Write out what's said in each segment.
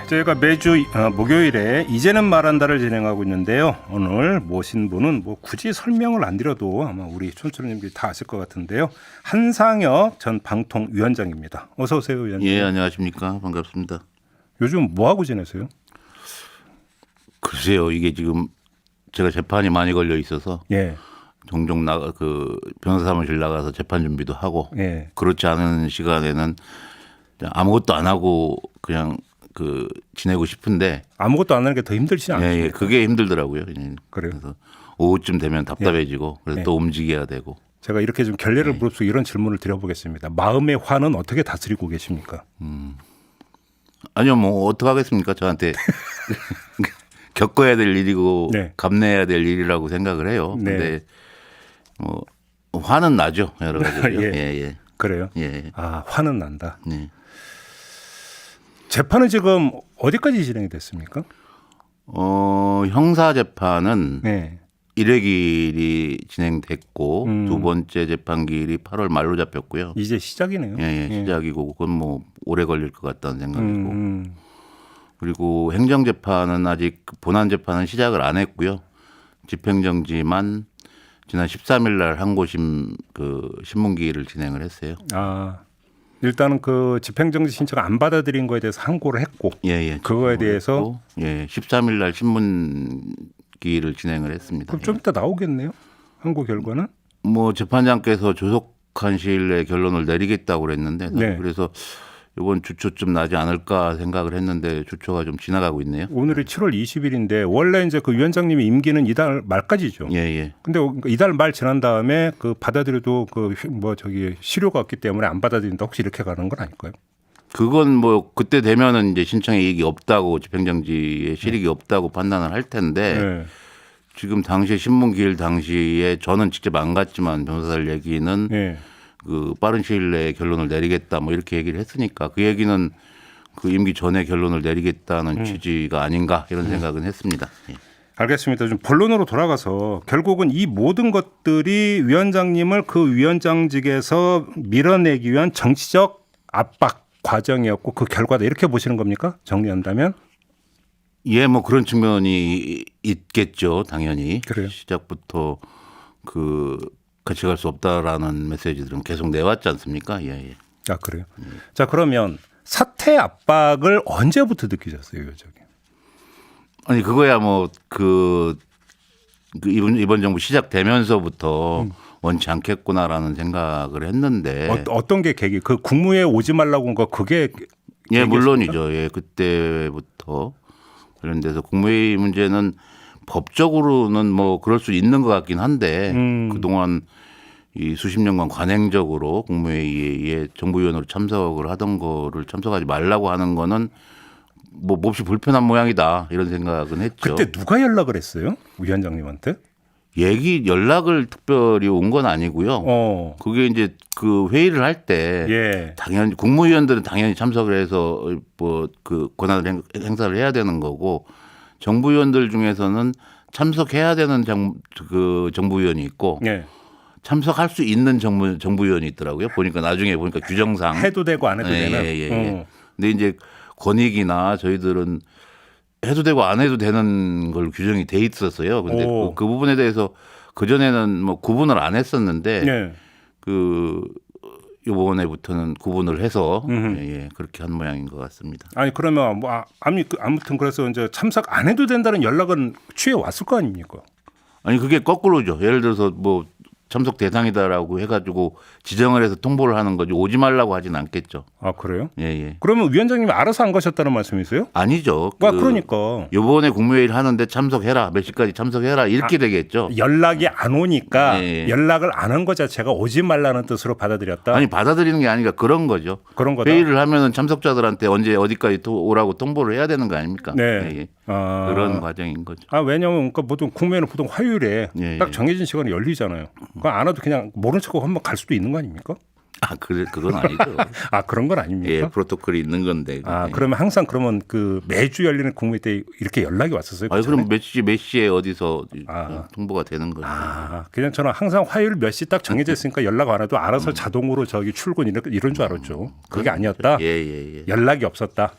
저희가 매주 목요일에 이제는 말한다를 진행하고 있는데요. 오늘 모신 분은 뭐 굳이 설명을 안 드려도 아마 우리 촌철님들이 다 아실 것 같은데요. 한상혁 전 방통위원장입니다. 어서 오세요, 위원장. 예, 안녕하십니까. 반갑습니다. 요즘 뭐 하고 지내세요? 글쎄요, 이게 지금 제가 재판이 많이 걸려 있어서 예. 종종 변호사 사무실 나가서 재판 준비도 하고 예. 그렇지 않은 시간에는 아무것도 안 하고 그냥 지내고 싶은데 아무것도 안 하는 게 더 힘들지 않습니까? 예, 그게 힘들더라고요. 그래요? 그래서 오후쯤 되면 답답해지고 그래서 또 움직여야 되고. 제가 이렇게 좀 결례를 무릅쓰고 이런 질문을 드려보겠습니다. 마음의 화는 어떻게 다스리고 계십니까? 아니요, 뭐 어떡 하겠습니까? 저한테 겪어야 될 일이고 네. 감내해야 될 일이라고 생각을 해요. 네. 근데 뭐 화는 나죠, 여러 가지로. 예. 예. 그래요? 예. 아, 화는 난다. 네. 재판은 지금 어디까지 진행이 됐습니까? 형사 재판은 네. 1회길이 진행됐고 두 번째 재판길이 8월 말로 잡혔고요. 이제 시작이네요. 예, 시작이고 그건 뭐 오래 걸릴 것 같다는 생각이고. 그리고 행정 재판은 아직 본안 재판은 시작을 안 했고요. 집행정지만 지난 13일 날 항고심 신문기일을 진행을 했어요. 아, 일단은 그 집행정지 신청 안 받아들인 거에 대해서 항고를 했고, 예. 그거에 대해서 했고, 13일 날 신문기일을 진행을 했습니다. 그럼 좀 이따 나오겠네요. 항고 결과는? 뭐 재판장께서 조속한 시일 내에 결론을 내리겠다고 그랬는데 네. 그래서 이번 주초쯤 나지 않을까 생각을 했는데 주초가 좀 지나가고 있네요. 오늘이 7월 20일인데 원래 이제 그 위원장님의 임기는 이달 말까지죠. 예. 근데 이달 말 지난 다음에 그 받아들여도 실효가 없기 때문에 안 받아들인다. 혹시 이렇게 가는 건 아닐까요? 그건 뭐 그때 되면은 이제 신청에 이익이 없다고 집행정지에 실익이 없다고 판단을 할 텐데 네. 지금 당시에 신문기일 당시에 저는 직접 안 갔지만 변호사들 얘기는 네. 빠른 시일 내에 결론을 내리겠다 뭐 이렇게 얘기를 했으니까 그 얘기는 그 임기 전에 결론을 내리겠다는 취지가 아닌가 이런 생각은 했습니다. 예. 알겠습니다. 좀 본론으로 돌아가서 결국은 이 모든 것들이 위원장님을 그 위원장직에서 밀어내기 위한 정치적 압박 과정이었고 그 결과다 이렇게 보시는 겁니까? 정리한다면? 예, 뭐 그런 측면이 있겠죠, 당연히. 그래요? 시작부터 같이 갈 수 없다라는 메시지들은 계속 내왔지 않습니까? 예. 아, 그래요? 자, 그러면 사퇴 압박을 언제부터 느끼셨어요, 저기? 아니 그거야 뭐 이번 정부 시작되면서부터 원치 않겠구나라는 생각을 했는데. 어떤 게 계기? 그 국무회에 오지 말라고 한 거 그게 예, 계기였습니까? 물론이죠. 예, 그때부터 관련돼서 국무회의 문제는 법적으로는 뭐 그럴 수 있는 것 같긴 한데 그동안 이 수십 년간 관행적으로 국무회의에 정부위원으로 참석을 하던 거를 참석하지 말라고 하는 거는 뭐 몹시 불편한 모양이다 이런 생각은 했죠. 그때 누가 연락을 했어요? 위원장님한테? 연락을 특별히 온 건 아니고요. 그게 이제 그 회의를 할 때 예. 당연히 국무위원들은 당연히 참석을 해서 뭐 그 권한을 행사를 해야 되는 거고 정부위원들 중에서는 참석해야 되는 정부위원이 있고 예. 참석할 수 있는 정부위원이 있더라고요. 나중에 보니까 규정상 해도 되고 안 해도 되는. 예. 근데 이제 권익이나 저희들은 해도 되고 안 해도 되는 걸 규정이 돼 있었어요. 근데 그 부분에 대해서 그전에는 뭐 구분을 안 했었는데 예. 이번에부터는 구분을 해서 그렇게 한 모양인 것 같습니다. 아니 그러면 뭐 아무튼 그래서 이제 참석 안 해도 된다는 연락은 취해 왔을 거 아닙니까? 아니 그게 거꾸로죠. 예를 들어서 뭐 참석 대상이다라고 해가지고 지정을 해서 통보를 하는 거지 오지 말라고 하진 않겠죠. 아, 그래요? 예. 그러면 위원장님이 알아서 안 가셨다는 말씀이세요? 아니죠. 그러니까 이번에 국무회의를 하는데 참석해라 몇 시까지 참석해라 이렇게 되겠죠. 연락이 안 오니까 예. 연락을 안 한 거 자체가 오지 말라는 뜻으로 받아들였다. 아니 받아들이는 게 아니라 그런 거죠. 그런 거다. 회의를 하면은 참석자들한테 언제 어디까지 오라고 통보를 해야 되는 거 아닙니까? 네. 예. 그런 과정인 거죠. 왜냐하면 그러니까 보통 국무회의는 보통 화요일에 예. 딱 정해진 시간에 열리잖아요. 그거 안 와도 그냥 모른 척하고 한번 갈 수도 있는 거 아닙니까? 그건 아니죠. 아 그런 건 아닙니까? 예, 프로토콜이 있는 건데. 아 그러면 항상 그러면 그 매주 열리는 국무회의 때 이렇게 연락이 왔었어요? 아니 그 전에? 그럼 몇 시에 어디서 아. 통보가 되는 거죠. 그냥 저는 항상 화요일 몇 시 딱 정해져 있으니까 연락 안 해도 알아서 자동으로 저기 출근 이런 줄 알았죠. 그게 아니었다. 예. 연락이 없었다.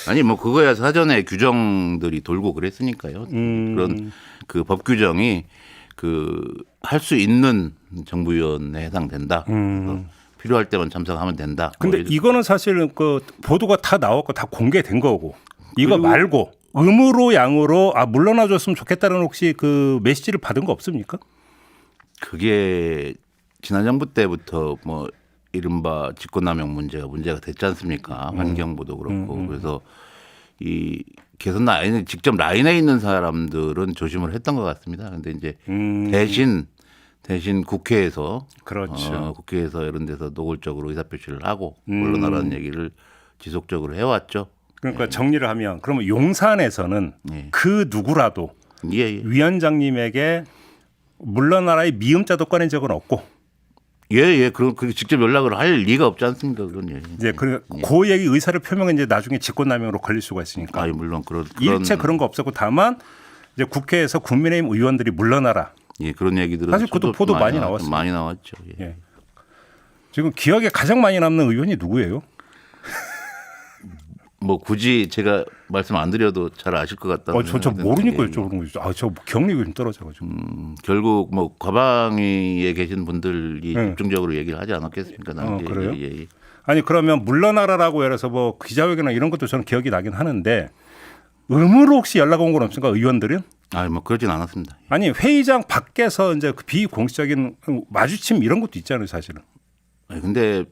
아니 뭐 그거야 사전에 규정들이 돌고 그랬으니까요. 그런 그 법 규정이 그 할 수 있는 정부위원회에 해당된다. 그래서 필요할 때만 참석하면 된다. 근데 뭐 이거는 사실 그 보도가 다 나왔고 다 공개된 거고 이거 그리고- 말고 의무로 양으로 물러나 줬으면 좋겠다는 혹시 그 메시지를 받은 거 없습니까? 그게 지난 정부 때부터 뭐 이른바 직권남용 문제가 됐지 않습니까? 환경부도 그렇고 그래서 이 개선 라인에 직접 라인에 있는 사람들은 조심을 했던 것 같습니다. 그런데 이제 대신 국회에서 그렇죠. 국회에서 이런 데서 노골적으로 의사표시를 하고 물러나라는 얘기를 지속적으로 해왔죠. 그러니까 정리를 하면 그러면 용산에서는 예. 그 누구라도 예. 위원장님에게 물러나라의 미음자도 꺼낸 적은 없고 예. 그럼 그 직접 연락을 할 리가 없지 않습니까? 그건 예. 이제 그 얘기 의사를 표명은 이제 나중에 직권남용으로 걸릴 수가 있으니까 아니 물론 그런 일체 그런 거 없었고 다만 이제 국회에서 국민의힘 의원들이 물러나라. 예, 그런 얘기들은 사실 그것도 보도 많이 나왔어요. 많이 나왔죠. 예. 예. 지금 기억에 가장 많이 남는 의원이 누구예요? 뭐 굳이 제가 말씀 안 드려도 잘 아실 것 같다. 저 모르니까 여쭤보는 거죠. 저 기억력이 좀 떨어져가지고. 결국 뭐 과방위에 계신 분들이 네. 집중적으로 얘기를 하지 않았겠습니까? 나는 그래요? 예. 아니 그러면 물러나라라고 해서 뭐 기자회견이나 이런 것도 저는 기억이 나긴 하는데 의무로 혹시 연락 온 건 없습니까? 의원들은? 아니 뭐 그러진 않았습니다. 아니 회의장 밖에서 이제 그 비공식적인 마주침 이런 것도 있잖아요, 사실은. 아니, 근데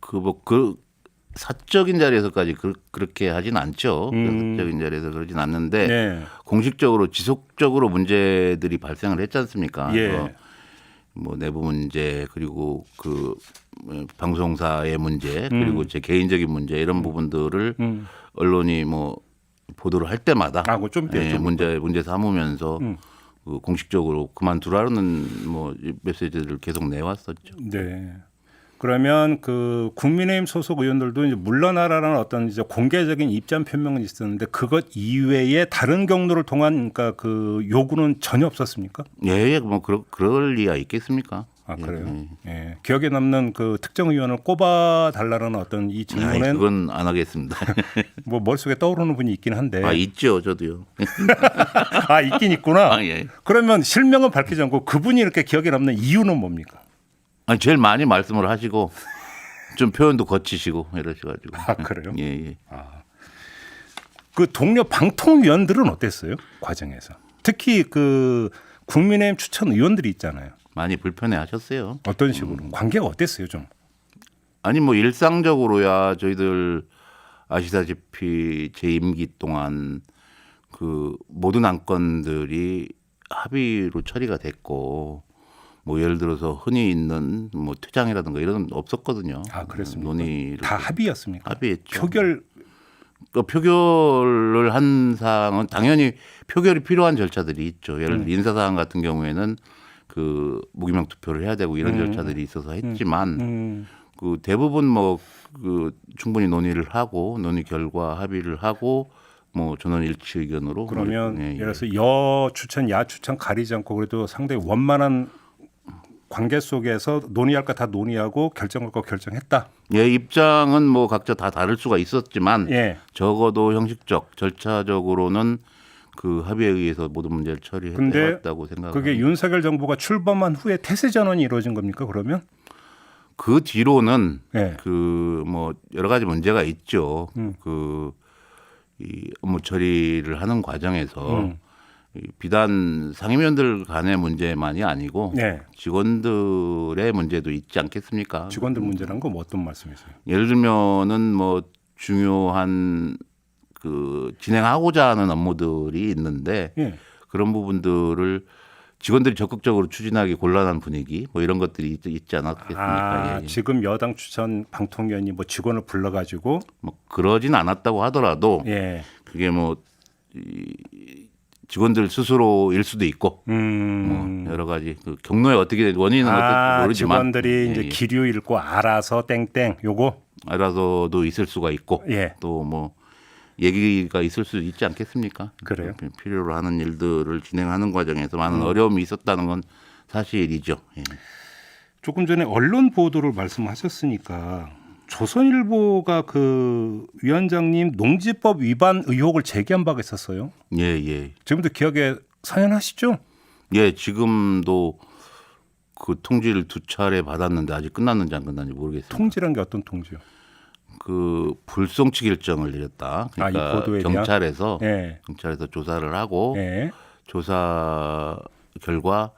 그 사적인 자리에서까지 그렇게 하진 않죠. 사적인 자리에서 그러진 않는데 네. 공식적으로 지속적으로 문제들이 발생을 했지 않습니까? 예. 그래서 뭐 내부 문제 그리고 그 방송사의 문제 그리고 제 개인적인 문제 이런 부분들을 언론이 뭐 보도를 할 때마다 그거 좀 예, 문제 삼으면서 그 공식적으로 그만두라는 뭐 메시지를 계속 내왔었죠. 네. 그러면 그 국민의힘 소속 의원들도 이제 물러나라라는 어떤 이제 공개적인 입장 표명은 있었는데 그것 이외에 다른 경로를 통한 그러니까 그 요구는 전혀 없었습니까? 예, 뭐 그럴 리가 있겠습니까? 그래요? 예. 기억에 남는 그 특정 의원을 꼽아 달라는 어떤 이 질문은 그건 안 하겠습니다. 뭐 머릿속에 떠오르는 분이 있긴 한데 있죠, 저도요. 있긴 있구나. 예. 그러면 실명은 밝히지 않고 그분이 이렇게 기억에 남는 이유는 뭡니까? 아니 제일 많이 말씀을 하시고 좀 표현도 거치시고 이러셔가지고. 그래요? 예. 그 동료 방통위원들은 어땠어요? 과정에서 특히 그 국민의힘 추천 의원들이 있잖아요. 많이 불편해하셨어요. 어떤 식으로 관계가 어땠어요, 좀? 아니 뭐 일상적으로야 저희들 아시다시피 제 임기 동안 그 모든 안건들이 합의로 처리가 됐고 뭐 예를 들어서 흔히 있는 뭐 퇴장이라든가 이런 건 없었거든요. 그랬습니까? 논의를 다 합의였습니까? 합의했죠. 표결 표결을 한 사항은 당연히 표결이 필요한 절차들이 있죠. 예를 들어 인사사항 같은 경우에는 그 무기명 투표를 해야 되고 이런 절차들이 있어서 했지만 그 대부분 뭐 그 충분히 논의를 하고 논의 결과 합의를 하고 뭐 전원 일치 의견으로 그러면 예. 예를 들어서 여 추천, 야 추천 가리지 않고 그래도 상당히 원만한 관계 속에서 논의할 거 다 논의하고 결정할 거 결정했다. 예, 입장은 뭐 각자 다 다를 수가 있었지만 예. 적어도 형식적 절차적으로는 그 합의에 의해서 모든 문제를 처리해왔다고 생각합니다. 그게 윤석열 정부가 출범한 후에 태세 전환이 이루어진 겁니까? 그러면? 그 뒤로는 예. 그 뭐 여러 가지 문제가 있죠. 그 이 업무 처리를 하는 과정에서 이 비단 상임위원들 간의 문제만이 아니고 네. 직원들의 문제도 있지 않겠습니까? 직원들 문제라는 건 어떤 말씀이세요? 예를 들면은 뭐 중요한 그 진행하고자 하는 업무들이 있는데 예. 그런 부분들을 직원들이 적극적으로 추진하기 곤란한 분위기 뭐 이런 것들이 있지 않았겠습니까? 예. 지금 여당 추천 방통위원이 뭐 직원을 불러가지고 뭐 그러진 않았다고 하더라도 예. 그게 뭐 직원들 스스로일 수도 있고 뭐 여러 가지 그 경로에 어떻게 원인은 어떨지 모르지만 직원들이 이제 기류 읽고 알아서 땡땡 요거 알아서도 있을 수가 있고 예. 또 뭐 얘기가 있을 수 있지 않겠습니까? 그래요? 필요로 하는 일들을 진행하는 과정에서 많은 어려움이 있었다는 건 사실이죠. 예. 조금 전에 언론 보도를 말씀하셨으니까 조선일보가 그 위원장님 농지법 위반 의혹을 제기한 바가 있었어요. 예, 예. 지금도 기억에 사연하시죠? 예, 지금도 그 통지를 2차례 받았는데 아직 끝났는지 안 끝났는지 모르겠습니다. 통지란 게 어떤 통지요? 그 불송치 결정을 내렸다. 이 그러니까 보도에 대한? 경찰에서 예. 경찰에서 조사를 하고 예. 조사 결과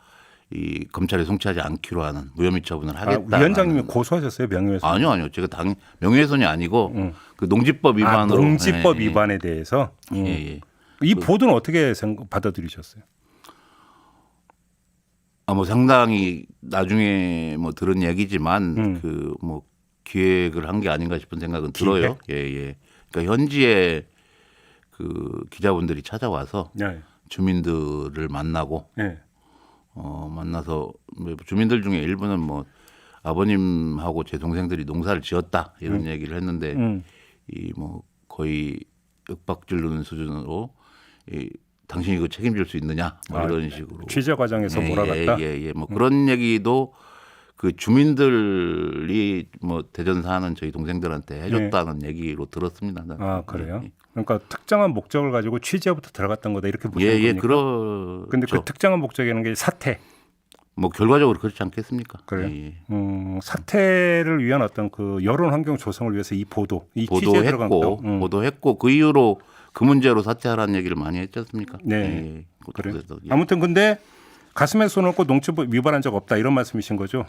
이 검찰에 송치하지 않기로 하는 무혐의 처분을 하겠다. 위원장님이 고소하셨어요 명예훼손? 아니요. 제가 명예훼손이 아니고 그 농지법 위반으로. 농지법 예, 예. 위반에 대해서 예, 예. 이 보도는 어떻게 받아들이셨어요? 뭐 상당히 나중에 뭐 들은 얘기지만 그 뭐 기획을 한 게 아닌가 싶은 생각은 들어요. 예, 예. 그러니까 현지에 그 기자분들이 찾아와서 네. 주민들을 만나고 네. 만나서 주민들 중에 일부는 뭐 아버님하고 제 동생들이 농사를 지었다 이런 얘기를 했는데 이 뭐 거의 윽박지르는 수준으로 이 당신이 그 책임질 수 있느냐 뭐 이런 식으로 취재 과정에서 몰아갔다. 예. 뭐 그런 얘기도 그 주민들이 뭐 대전 사는 저희 동생들한테 해줬다는 얘기로 들었습니다. 아 그래요? 그러니까 특정한 목적을 가지고 취재부터 들어갔던 거다 이렇게 보시는 예, 겁니까? 근데 그 특정한 목적이라는 게 사태. 뭐 결과적으로 그렇지 않겠습니까? 그래요. 예. 사태를 위한 어떤 그 여론 환경 조성을 위해서 이 보도, 이 취재에 들어간 거. 보도했고 그 이후로 그 문제로 사퇴하라는 얘기를 많이 했지 않습니까? 네. 예. 그래. 그래서, 예. 아무튼 근데 가슴에 손 얹고 농지법 위반한 적 없다 이런 말씀이신 거죠?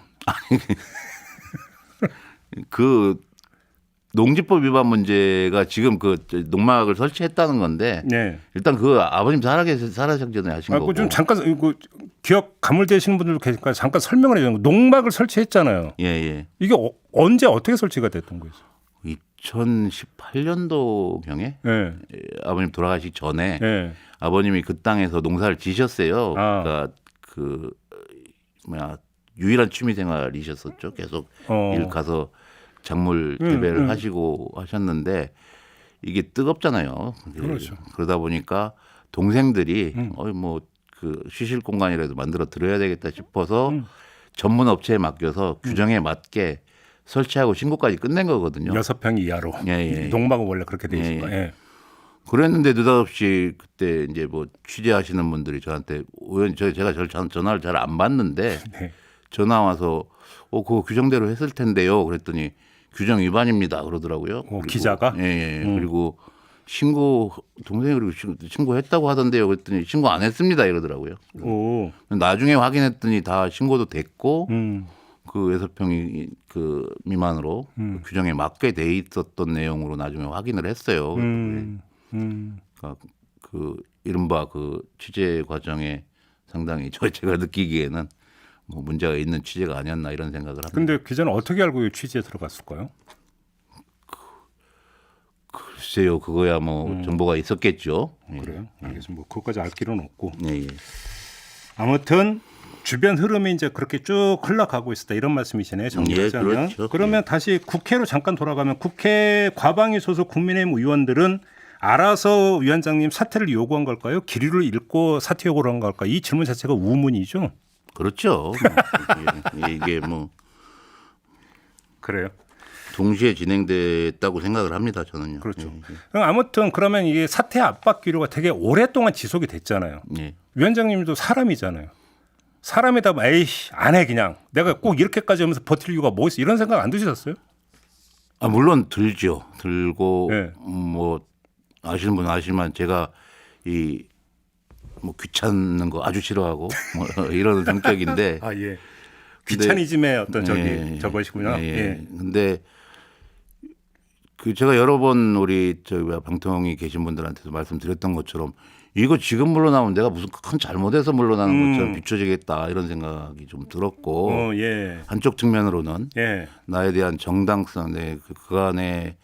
그 농지법 위반 문제가 지금 그 농막을 설치했다는 건데 네. 일단 그 아버님 살아계시기 전에 하신 거고. 좀 잠깐 이거 기억 가물되시는 분들도 계니까 잠깐 설명을 해야 되는 거. 농막을 설치했잖아요. 예. 이게 언제 어떻게 설치가 됐던 거예요? 2018년도 경에 네. 아버님 돌아가시기 전에 네. 아버님이 그 땅에서 농사를 지셨어요. 그러니까 그 유일한 취미 생활이셨었죠. 계속 일 가서 작물 재배를 하시고 하셨는데 이게 뜨겁잖아요. 그렇죠. 그러다 보니까 동생들이 뭐 그 쉬실 공간이라도 만들어 드려야 되겠다 싶어서 전문 업체에 맡겨서 규정에 맞게 설치하고 신고까지 끝낸 거거든요. 6평 이하로. 예. 농막은 원래 그렇게 돼 있습니다. 예. 그랬는데 느닷없이 그때 이제 뭐 취재하시는 분들이 저한테 제가 전화를 잘 안 받는데 네. 전화 와서 그거 규정대로 했을 텐데요. 그랬더니 규정 위반입니다. 그러더라고요. 그리고, 기자가? 예. 그리고 동생이 그리고 신고했다고 하던데요. 그랬더니 신고 안 했습니다. 이러더라고요. 오. 나중에 확인했더니 다 신고도 됐고 그 6평이 그 미만으로 그 규정에 맞게 돼 있었던 내용으로 나중에 확인을 했어요. 그러니까 그 이른바 그 취재 과정에 상당히 제가 느끼기에는 뭐 문제가 있는 취재가 아니었나 이런 생각을 합니다. 근데 기자는 어떻게 알고 이 취재에 들어갔을까요? 글쎄요, 그거야 뭐 정보가 있었겠죠. 그래요? 알겠습니다. 뭐 그것까지 알 길은 없고. 예. 아무튼 주변 흐름이 이제 그렇게 쭉 흘러가고 있었다 이런 말씀이시네요. 정리하자면. 그렇죠. 그러면 다시 국회로 잠깐 돌아가면 국회 과방위 소속 국민의힘 의원들은 알아서 위원장님 사퇴를 요구한 걸까요? 기류를 읽고 사퇴 요구를 한 걸까요? 이 질문 자체가 우문이죠. 그렇죠. 이게 뭐 그래요. 동시에 진행됐다고 생각을 합니다. 저는요. 그렇죠. 아무튼 그러면 이게 사퇴 압박 기류가 되게 오랫동안 지속이 됐잖아요. 예. 위원장님도 사람이잖아요. 사람이다 에이씨 안 해 그냥 내가 꼭 이렇게까지 하면서 버틸 이유가 뭐 있어 이런 생각 안 드셨어요? 물론 들죠. 들고 네. 뭐 아시는 분은 아시지만 제가 이 뭐 귀찮는 거 아주 싫어하고 뭐 이런 성격인데 아 예. 귀차니즘의 어떤 저것이군요. 예. 근데 그 제가 여러 번 우리 방통위 계신 분들한테도 말씀드렸던 것처럼 이거 지금 물러나면 내가 무슨 큰 잘못해서 물러나는 것처럼 비춰지겠다 이런 생각이 좀 들었고 예. 한쪽 측면으로는 예. 나에 대한 정당성, 그간의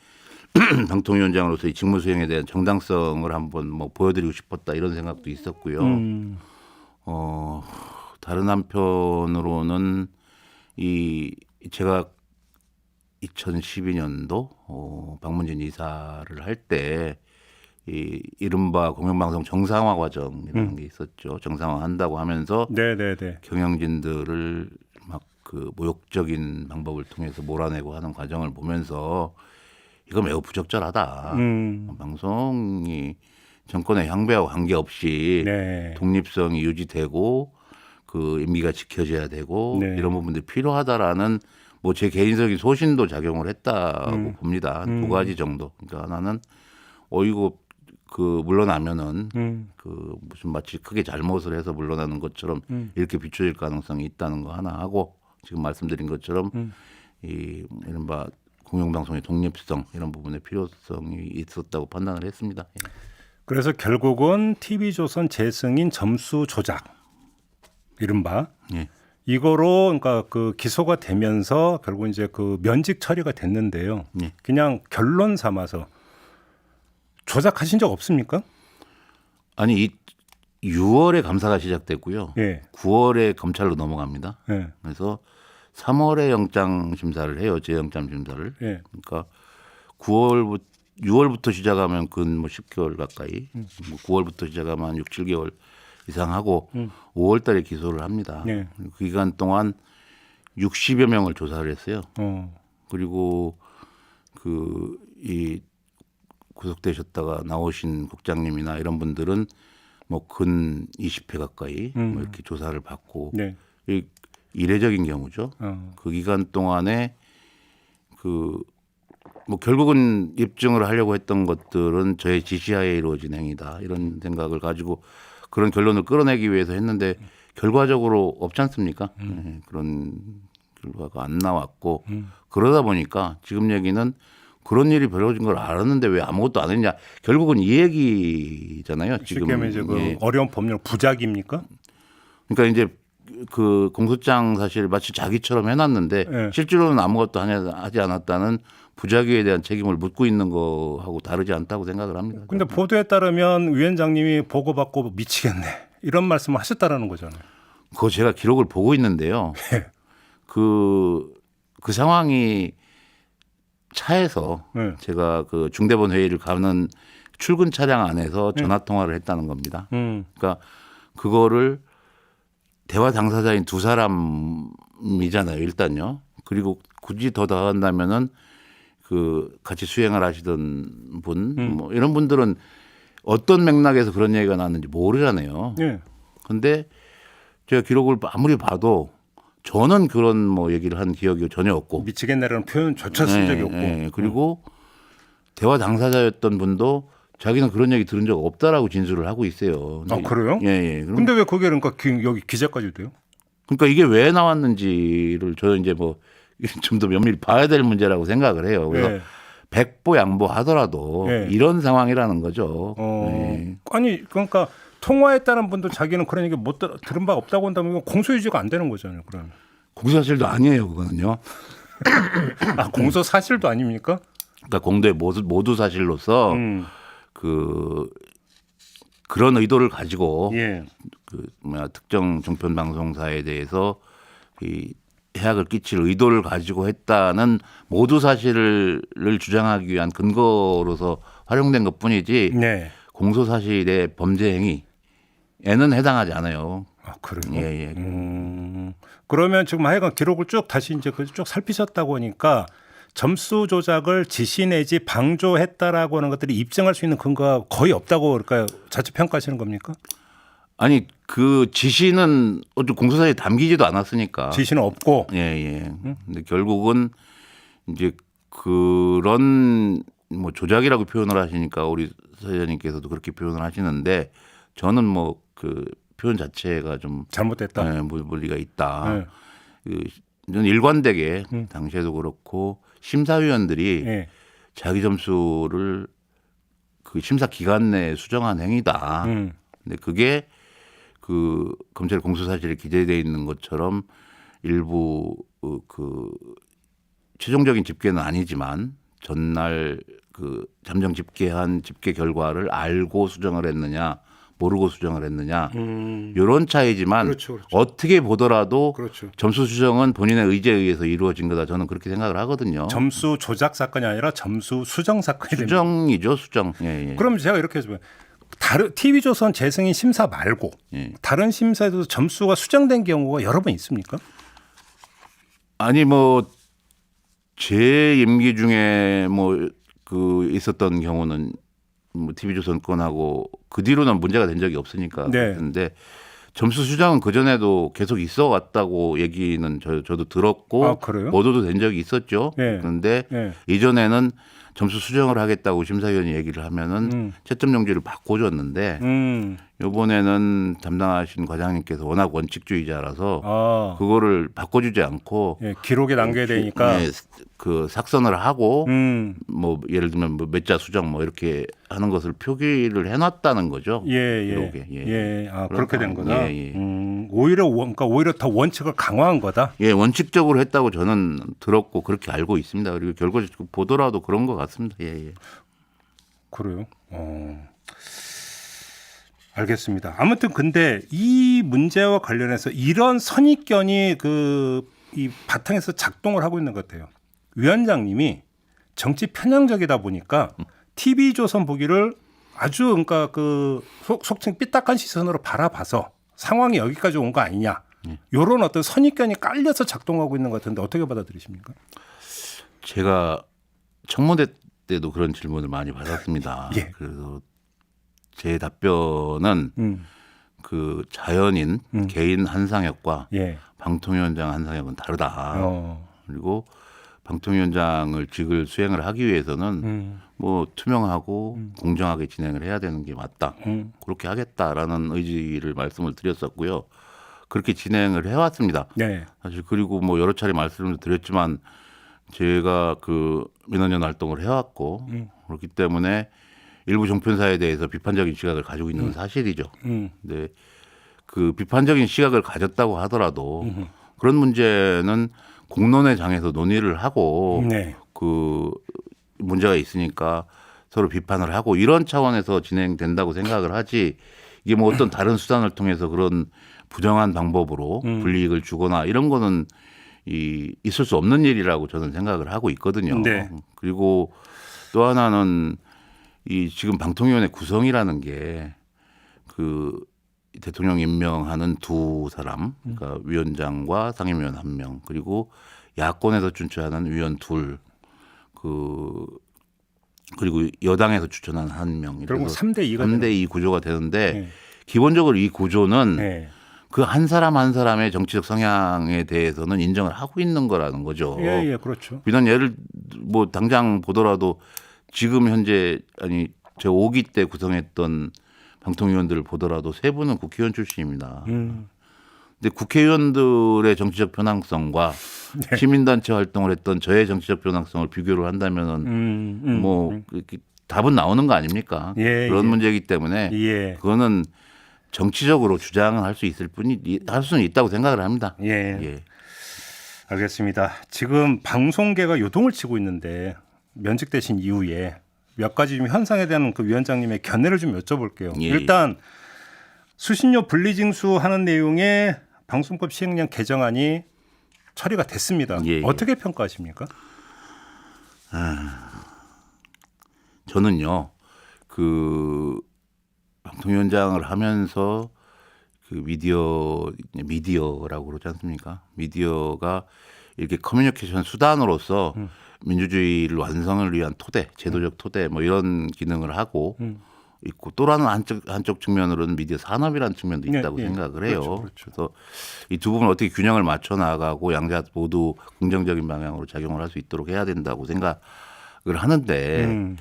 방통위원장으로서 이 직무 수행에 대한 정당성을 한번 뭐 보여드리고 싶었다 이런 생각도 있었고요. 다른 한편으로는 이 제가 2012년도 방문진 이사를 할 때 이 이른바 공영방송 정상화 과정이라는 게 있었죠. 정상화 한다고 하면서 네네네. 경영진들을 막 그 모욕적인 방법을 통해서 몰아내고 하는 과정을 보면서 이거 매우 부적절하다. 방송이 정권의 향배와 관계없이 네. 독립성이 유지되고 그 임기가 지켜져야 되고 네. 이런 부분들이 필요하다라는 뭐 제 개인적인 소신도 작용을 했다고 봅니다. 두 가지 정도. 그러니까 하나는 이거 그 물러나면은 그 무슨 마치 크게 잘못을 해서 물러나는 것처럼 이렇게 비춰질 가능성이 있다는 거 하나 하고 지금 말씀드린 것처럼 이 이른바 공영방송의 독립성 이런 부분의 필요성이 있었다고 판단을 했습니다. 예. 그래서 결국은 TV조선 재승인 점수 조작 이른바 예. 이거로 그러니까 그 기소가 되면서 결국 이제 그 면직 처리가 됐는데요. 예. 그냥 결론 삼아서 조작하신 적 없습니까? 아니 이 6월에 감사가 시작됐고요. 예. 9월에 검찰로 넘어갑니다. 예. 그래서 3월에 영장 심사를 해요. 재영장 심사를. 예. 그러니까 6월부터 시작하면 근 뭐 10개월 가까이, 뭐 9월부터 시작하면 한 6, 7개월 이상 하고 5월 달에 기소를 합니다. 예. 그 기간 동안 60여 명을 조사를 했어요. 그리고 그 이 구속되셨다가 나오신 국장님이나 이런 분들은 뭐 근 20회 가까이 뭐 이렇게 조사를 받고 네. 이례적인 경우죠. 그 기간 동안에 그 뭐 결국은 입증을 하려고 했던 것들은 저의 지시하에 이루어진 행위다 이런 생각을 가지고 그런 결론을 끌어내기 위해서 했는데 결과적으로 없지 않습니까? 네, 그런 결과가 안 나왔고 그러다 보니까 지금 얘기는 그런 일이 벌어진 걸 알았는데 왜 아무것도 안 했냐? 결국은 이 얘기잖아요. 쉽게 지금 말해 이제 그 예. 어려운 법률 부작입니까? 그러니까 이제 그 공소장 사실 마치 자기처럼 해놨는데 예. 실제로는 아무것도 하지 않았다는 부작위에 대한 책임을 묻고 있는 거하고 다르지 않다고 생각을 합니다. 근데 보도에 따르면 위원장님이 보고받고 미치겠네 이런 말씀을 하셨다라는 거잖아요. 그거 제가 기록을 보고 있는데요. 예. 그 상황이 차에서 네. 제가 그 중대본 회의를 가는 출근 차량 안에서 전화 통화를 했다는 겁니다. 그러니까 그거를 대화 당사자인 두 사람이잖아요. 일단요. 그리고 굳이 더 나간다면은 그 같이 수행을 하시던 분, 뭐 이런 분들은 어떤 맥락에서 그런 얘기가 나왔는지 모르잖아요. 예. 근데 제가 기록을 아무리 봐도 저는 그런 뭐 얘기를 한 기억이 전혀 없고 미치겠네라는 표현조차 쓴 적이 없고. 그리고 대화 당사자였던 분도 자기는 그런 얘기 들은 적 없다라고 진술을 하고 있어요. 아 그래요? 예. 근데 왜 그게 그러니까 여기 기자까지 돼요? 그러니까 이게 왜 나왔는지를 저는 이제 뭐 좀 더 면밀히 봐야 될 문제라고 생각을 해요. 그래서 예. 백보 양보하더라도 예. 이런 상황이라는 거죠. 예. 아니 그러니까 통화했다는 분도 자기는 그런 얘기 못 들은 바 없다고 한다면 공소유지가 안 되는 거잖아요. 그러면. 공소사실도 아니에요, 그거는요. 아 공소 사실도 아닙니까? 그러니까 공도의 모두 사실로서 그런 의도를 가지고 예. 특정 종편 방송사에 대해서 이 해악을 끼칠 의도를 가지고 했다는 모두 사실을 주장하기 위한 근거로서 활용된 것뿐이지 네. 공소 사실의 범죄 행위에는 해당하지 않아요. 아 그래요? 예. 그러면 지금 하여간 기록을 쭉 다시 이제 쭉 살피셨다고 하니까 점수 조작을 지시 내지 방조했다라고 하는 것들이 입증할 수 있는 근거가 거의 없다고 그럴까요? 자체 평가하시는 겁니까? 아니 그 지시는 어떤 공소사에 담기지도 않았으니까. 지시는 없고. 예. 근데 결국은 이제 그런 뭐 조작이라고 표현을 하시니까 우리 사장님께서도 그렇게 표현을 하시는데 저는 뭐 그 표현 자체가 좀 잘못됐다. 예, 물리가 있다. 네. 저는 일관되게 당시에도 그렇고 심사위원들이 예. 자기 점수를 그 심사 기간 내에 수정한 행위다. 근데 그게 그 검찰 공소사실에 기재되어 있는 것처럼 일부 그 최종적인 집계는 아니지만 전날 그 잠정 집계한 집계 결과를 알고 수정을 했느냐 모르고 수정을 했느냐 이런 차이지만 그렇죠, 그렇죠. 어떻게 보더라도 그렇죠. 점수 수정은 본인의 의지에 의해서 이루어진 거다 저는 그렇게 생각을 하거든요. 점수 조작 사건이 아니라 점수 수정 사건이 됩니다. 수정이죠 수정. 예, 예. 그럼 제가 이렇게 해서 다른 TV조선 재승인 심사 말고 예. 다른 심사에도 점수가 수정된 경우가 여러 번 있습니까? 아니 뭐 제 임기 중에 뭐 그 있었던 경우는 뭐 TV조선 건하고 그 뒤로는 문제가 된 적이 없으니까 네. 그런데 점수 수정은 그 전에도 계속 있어 왔다고 얘기는 저도 들었고 아, 그래요? 보도도 된 적이 있었죠. 네. 그런데 네. 이전에는 점수 수정을 하겠다고 심사위원이 얘기를 하면은 채점 용지를 바꿔줬는데 이번에는 담당하신 과장님께서 워낙 원칙주의자라서 아, 그거를 바꿔주지 않고 예, 기록에 남겨야 되니까. 예, 그 삭선을 하고 음, 뭐 예를 들면 뭐 몇자 수정 뭐 이렇게 하는 것을 표기를 해놨다는 거죠. 예, 예, 기록에. 예, 아, 그런 그렇게 된 상황. 거다. 예, 예. 그러니까 오히려 더 원칙을 강화한 거다. 예, 원칙적으로 했다고 저는 들었고 그렇게 알고 있습니다. 그리고 결과적 보더라도 그런 것 같습니다. 예, 예. 그래요. 알겠습니다. 아무튼 근데 이 문제와 관련해서 이런 선입견이 이 바탕에서 작동을 하고 있는 것 같아요. 위원장님이 정치 편향적이다 보니까 TV조선 보기를 아주 그러니까 그 속칭 삐딱한 시선으로 바라봐서 상황이 여기까지 온 거 아니냐. 이런 어떤 선입견이 깔려서 작동하고 있는 것 같은데 어떻게 받아들이십니까? 제가 청문회 때도 그런 질문을 많이 받았습니다. 예. 그래서 제 답변은 그 자연인 개인 한상혁과 예. 방통위원장 한상혁은 다르다. 어. 그리고 방통위원장을 직을 수행을 하기 위해서는 뭐 투명하고 공정하게 진행을 해야 되는 게 맞다. 그렇게 하겠다라는 의지를 말씀을 드렸었고요. 그렇게 진행을 해왔습니다. 네. 사실 그리고 뭐 여러 차례 말씀을 드렸지만 제가 그 민원연 활동을 해왔고 그렇기 때문에 일부 종편사에 대해서 비판적인 시각을 가지고 있는 건 사실이죠. 근데 그 비판적인 시각을 가졌다고 하더라도 그런 문제는 공론의 장에서 논의를 하고 네. 그 문제가 있으니까 서로 비판을 하고 이런 차원에서 진행된다고 생각을 하지 이게 뭐 어떤 다른 수단을 통해서 그런 부정한 방법으로 불이익을 주거나 이런 거는 있을 수 없는 일이라고 저는 생각을 하고 있거든요. 네. 그리고 또 하나는 지금 방통위원회 구성이라는 게 그 대통령 임명하는 두 사람, 그러니까 위원장과 상임위원 한 명, 그리고 야권에서 추천하는 위원 둘, 그리고 여당에서 추천하는 한 명. 결국 3대2가 3대2 구조가 되는데 네. 기본적으로 이 구조는 네. 그 한 사람 한 사람의 정치적 성향에 대해서는 인정을 하고 있는 거라는 거죠. 예, 예, 그렇죠. 비단 예를 뭐 당장 보더라도 지금 현재 제 5기 때 구성했던 방통위원들을 보더라도 세 분은 국회의원 출신입니다. 근데 국회의원들의 정치적 편향성과 네. 시민단체 활동을 했던 저의 정치적 편향성을 비교를 한다면은 뭐 답은 나오는 거 아닙니까? 예, 그런 예. 문제이기 때문에 예. 그거는 정치적으로 주장을 할 수 있을 할 수는 있다고 생각을 합니다. 예. 예. 알겠습니다. 지금 방송계가 요동을 치고 있는데 면직되신 이후에 몇 가지 좀 현상에 대한 그 위원장님의 견해를 좀 여쭤볼게요. 예. 일단 수신료 분리징수하는 내용의 방송법 시행령 개정안이 처리가 됐습니다. 예, 예. 어떻게 평가하십니까? 저는요, 그 방통위원장을 하면서 그 미디어라고 그러지 않습니까? 미디어가 이렇게 커뮤니케이션 수단으로서 민주주의를 완성을 위한 토대, 제도적 토대 뭐 이런 기능을 하고 있고 또 다른 한쪽 측면으로는 미디어 산업이라는 측면도 있다고 예, 예. 생각을 해요. 그렇죠, 그렇죠. 그래서 이 두 부분을 어떻게 균형을 맞춰 나가고 양자 모두 긍정적인 방향으로 작용을 할 수 있도록 해야 된다고 생각을 하는데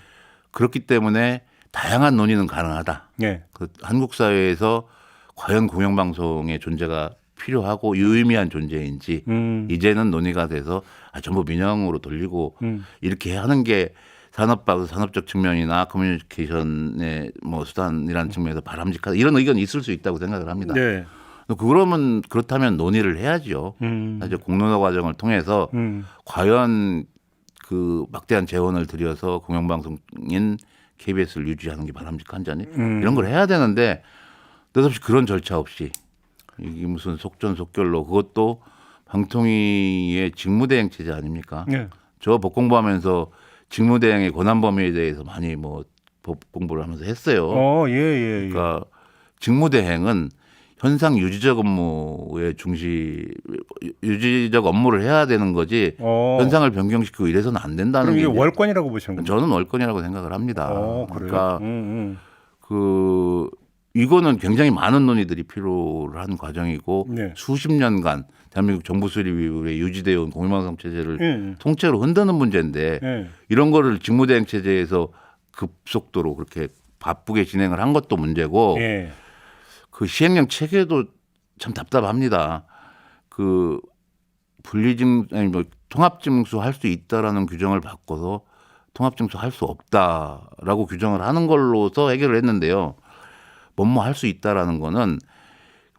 그렇기 때문에 다양한 논의는 가능하다. 예. 그 한국 사회에서 과연 공영방송의 존재가 필요하고 유의미한 존재인지 이제는 논의가 돼서 전부 민영으로 돌리고 이렇게 하는 게 산업적 측면이나 커뮤니케이션의 뭐 수단이라는 측면에서 바람직하다 이런 의견이 있을 수 있다고 생각을 합니다. 네. 그렇다면 논의를 해야죠. 사실 공론화 과정을 통해서 과연 그 막대한 재원을 들여서 공영방송인 KBS를 유지하는 게 바람직한지 아니 이런 걸 해야 되는데 느닷없이 그런 절차 없이 이게 무슨 속전속결로 그것도 방통위의 직무대행 체제 아닙니까? 네. 저 법 공부하면서 직무대행의 권한 범위에 대해서 많이 뭐 법 공부를 하면서 했어요. 예. 그러니까 직무대행은 현상 유지적 업무의 유지적 업무를 해야 되는 거지 현상을 변경시키고 이래서는 안 된다는 그럼 게 이게 이제 월권이라고 보시는 거죠? 저는 월권이라고 생각을 합니다. 그래요? 그러니까 그 이거는 굉장히 많은 논의들이 필요한 과정이고 네. 수십 년간 대한민국 정부 수립 이후에 유지되어 온 공영방송 체제를 네. 통째로 흔드는 문제인데 네. 이런 거를 직무대행 체제에서 급속도로 그렇게 바쁘게 진행을 한 것도 문제고 예. 그 시행령 체계도 참 답답합니다. 그 분리징 아니 뭐 통합징수 할 수 있다라는 규정을 바꿔서 통합징수 할 수 없다라고 규정을 하는 걸로서 해결을 했는데요. 뭐뭐 할 수 있다라는 거는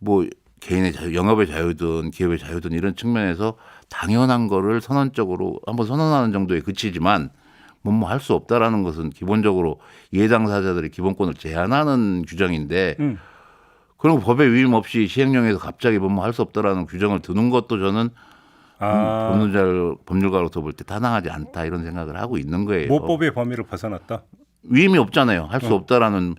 뭐 개인의 자유, 영업의 자유든 기업의 자유든 이런 측면에서 당연한 거를 선언적으로 한번 선언하는 정도에 그치지만 뭐뭐 할 수 없다라는 것은 기본적으로 이해 당사자들의 기본권을 제한하는 규정인데 그리고 법에 위임 없이 시행령에서 갑자기 뭐뭐 할 수 없다라는 규정을 두는 것도 저는 법률가로서 볼 때 타당하지 않다 이런 생각을 하고 있는 거예요. 모법의 범위를 벗어났다. 위임이 없잖아요. 할 수 없다라는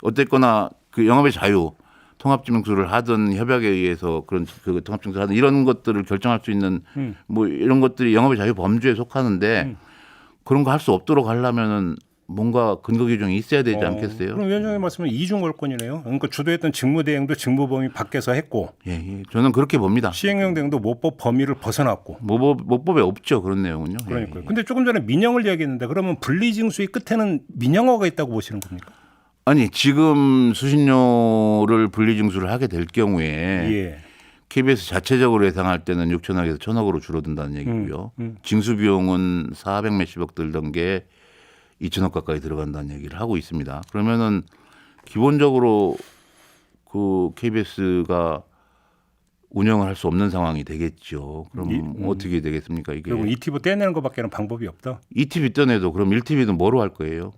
어쨌거나 그 영업의 자유, 통합징수를 하든 협약에 의해서 그런 그 통합징수를 하든 이런 것들을 결정할 수 있는 뭐 이런 것들이 영업의 자유 범주에 속하는데 그런 거 할 수 없도록 하려면은 뭔가 근거 규정이 있어야 되지 않겠어요? 그럼 위원장님 말씀은 이중월권이네요. 그러니까 주도했던 직무대행도 직무 범위 밖에서 했고, 예, 저는 그렇게 봅니다. 시행령 대행도 모법 범위를 벗어났고. 모법에 없죠 그런 내용은요. 그러니까요. 근데 조금 전에 민영을 이야기했는데 그러면 분리징수의 끝에는 민영화가 있다고 보시는 겁니까? 아니 지금 수신료를 분리징수를 하게 될 경우에 예. KBS 자체적으로 예상할 때는 6천억에서 1,000억으로 줄어든다는 얘기고요. 징수 비용은 400 몇십억 들던 게 2천억 가까이 들어간다는 얘기를 하고 있습니다. 그러면은 기본적으로 그 KBS가 운영을 할 수 없는 상황이 되겠죠. 그럼 어떻게 되겠습니까? 이게 그리고 ETV 떼내는 것밖에는 방법이 없다. ETV 떼내도 그럼 1TV는 뭐로 할 거예요?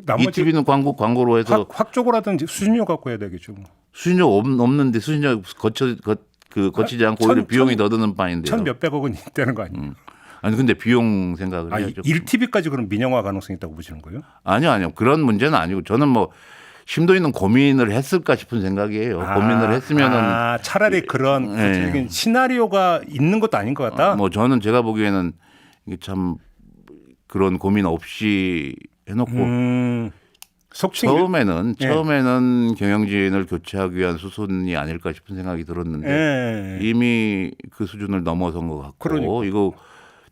나머지 ETV는 광고로 해서 확족을 하든지 수신료 갖고 해야 되겠죠. 수신료 없는데 수신료 거치지 않고 오히려 비용이 더 드는 바인데요. 천 몇백억은 있다는 거 아니에요? 아니 근데 비용 생각을 해야죠. 1TV까지 그럼 민영화 가능성이 있다고 보시는 거예요? 아니요. 그런 문제는 아니고 저는 뭐 심도 있는 고민을 했을까 싶은 생각이에요. 고민을 했으면은 차라리 그런 구체적인 시나리오가 있는 것도 아닌 것 같다. 뭐 저는 제가 보기에는 이게 참 그런 고민 없이 해놓고 처음에는 경영진을 교체하기 위한 수순이 아닐까 싶은 생각이 들었는데 이미 그 수준을 넘어선 것 같고 그러니까. 이거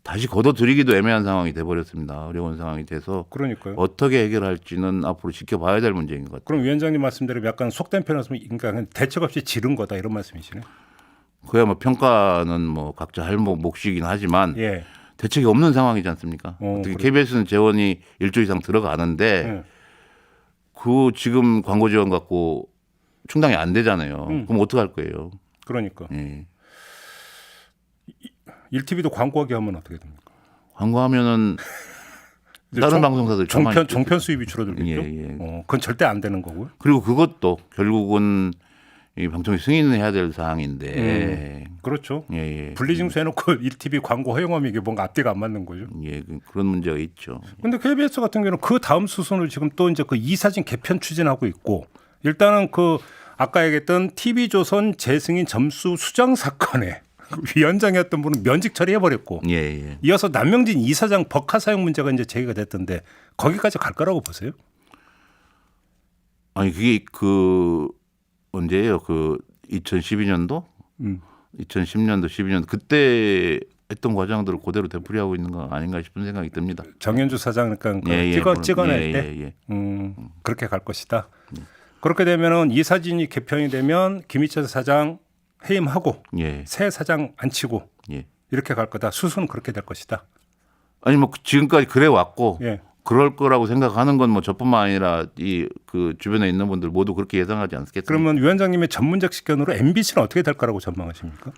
다시 걷어들이기도 애매한 상황이 돼버렸습니다. 어려운 상황이 돼서 그러니까요. 어떻게 해결할지는 앞으로 지켜봐야 될 문제인 것 같아요. 그럼 위원장님 말씀대로 약간 속된 표현으로 그러니까 대책 없이 지른 거다 이런 말씀이시네. 그야 뭐 평가는 뭐 각자 할 몫이긴 하지만 예. 대책이 없는 상황이지 않습니까? 어떻게 그래. KBS는 재원이 1조 이상 들어가는데 그 지금 광고 지원 갖고 충당이 안 되잖아요. 그럼 어떻게 할 거예요? 그러니까. 예. 1TV도 광고하게 하면 어떻게 됩니까? 광고하면은 다른 방송사들 종편 수입이 줄어들겠죠. 예. 그건 절대 안 되는 거고요. 그리고 그것도 결국은 이 방통위 승인해야 될 사항인데. 그렇죠. 예. 분리징수 해놓고 1TV 광고 허용하면 이게 뭔가 앞뒤가 안 맞는 거죠. 예, 그런 문제가 있죠. 근데 KBS 같은 경우는 그 다음 수순을 지금 또 이제 그 이사진 개편 추진하고 있고 일단은 그 아까 얘기했던 TV조선 재승인 점수 수정 사건에 위원장이었던 분은 면직 처리해버렸고 예. 이어서 남명진 이사장 법카 사용 문제가 이제 제기가 됐던데 거기까지 갈 거라고 보세요? 아니 그게 그 언제예요? 그 2012년도, 2010년도, 12년 그때 했던 과정들을 그대로 되풀이하고 있는 거 아닌가 싶은 생각이 듭니다. 정현주 사장 그러니까 찍어낼 때 그렇게 갈 것이다. 그렇게 되면은 이사진이 개편이 되면 김희철 사장 해임하고 새 사장 앉히고 이렇게 갈 거다. 수순은 그렇게 될 것이다. 아니 뭐 지금까지 그래 왔고 예. 그럴 거라고 생각하는 건 뭐 저뿐만 아니라 이 그 주변에 있는 분들 모두 그렇게 예상하지 않겠습니까? 그러면 위원장님의 전문적 식견으로 MBC는 어떻게 될 거라고 전망하십니까?